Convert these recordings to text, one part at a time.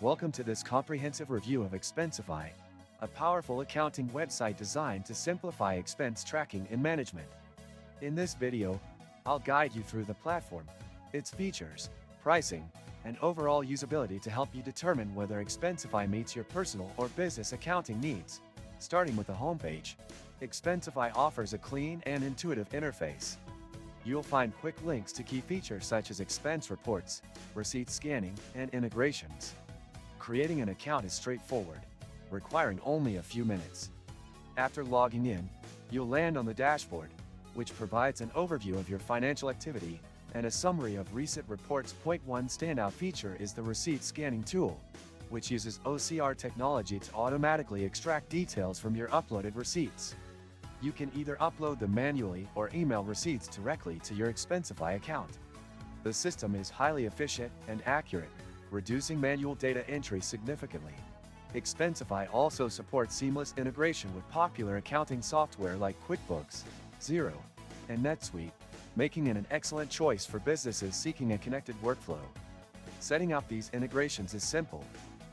Welcome to this comprehensive review of Expensify, a powerful accounting website designed to simplify expense tracking and management. In this video, I'll guide you through the platform, its features, pricing, and overall usability to help you determine whether Expensify meets your personal or business accounting needs. Starting with the homepage, Expensify offers a clean and intuitive interface. You'll find quick links to key features such as expense reports, receipt scanning, and integrations. Creating an account is straightforward, requiring only a few minutes. After logging in, you'll land on the dashboard, which provides an overview of your financial activity and a summary of recent reports. One standout feature is the receipt scanning tool, which uses OCR technology to automatically extract details from your uploaded receipts. You can either upload them manually or email receipts directly to your Expensify account. The system is highly efficient and accurate, reducing manual data entry significantly. Expensify also supports seamless integration with popular accounting software like QuickBooks, Xero, and NetSuite, making it an excellent choice for businesses seeking a connected workflow. Setting up these integrations is simple,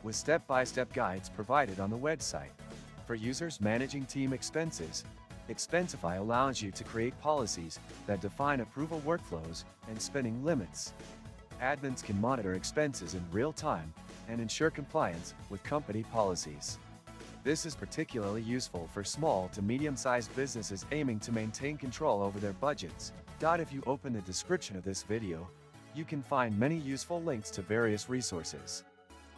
with step-by-step guides provided on the website. For users managing team expenses, Expensify allows you to create policies that define approval workflows and spending limits. Admins can monitor expenses in real time and ensure compliance with company policies. This is particularly useful for small to medium-sized businesses aiming to maintain control over their budgets. If you open the description of this video, you can find many useful links to various resources.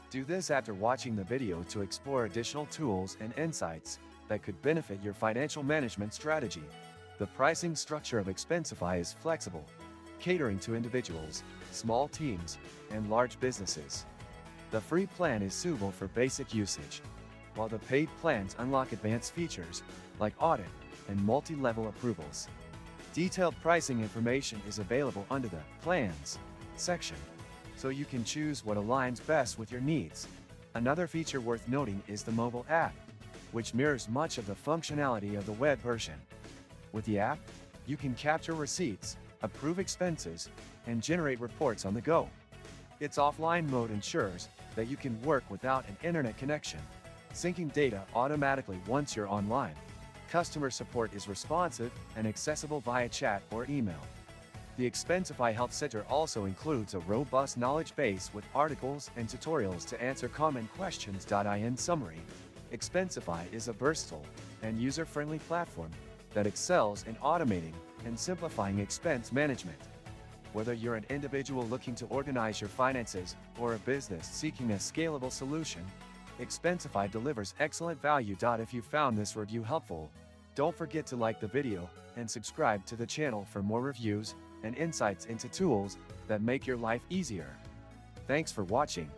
Do this after watching the video to explore additional tools and insights that could benefit your financial management strategy. The pricing structure of Expensify is flexible, catering to individuals, small teams, and large businesses. The free plan is suitable for basic usage, while the paid plans unlock advanced features like audit and multi-level approvals. Detailed pricing information is available under the Plans section, so you can choose what aligns best with your needs. Another feature worth noting is the mobile app, which mirrors much of the functionality of the web version. With the app, you can capture receipts, approve expenses, and generate reports on the go. Its offline mode ensures that you can work without an internet connection, syncing data automatically once you're online. Customer support is responsive and accessible via chat or email. The Expensify Help Center also includes a robust knowledge base with articles and tutorials to answer common questions. In summary, Expensify is a versatile and user-friendly platform that excels in automating and simplifying expense management. Whether you're an individual looking to organize your finances or a business seeking a scalable solution, Expensify delivers excellent value. If you found this review helpful, don't forget to like the video and subscribe to the channel for more reviews and insights into tools that make your life easier. Thanks for watching.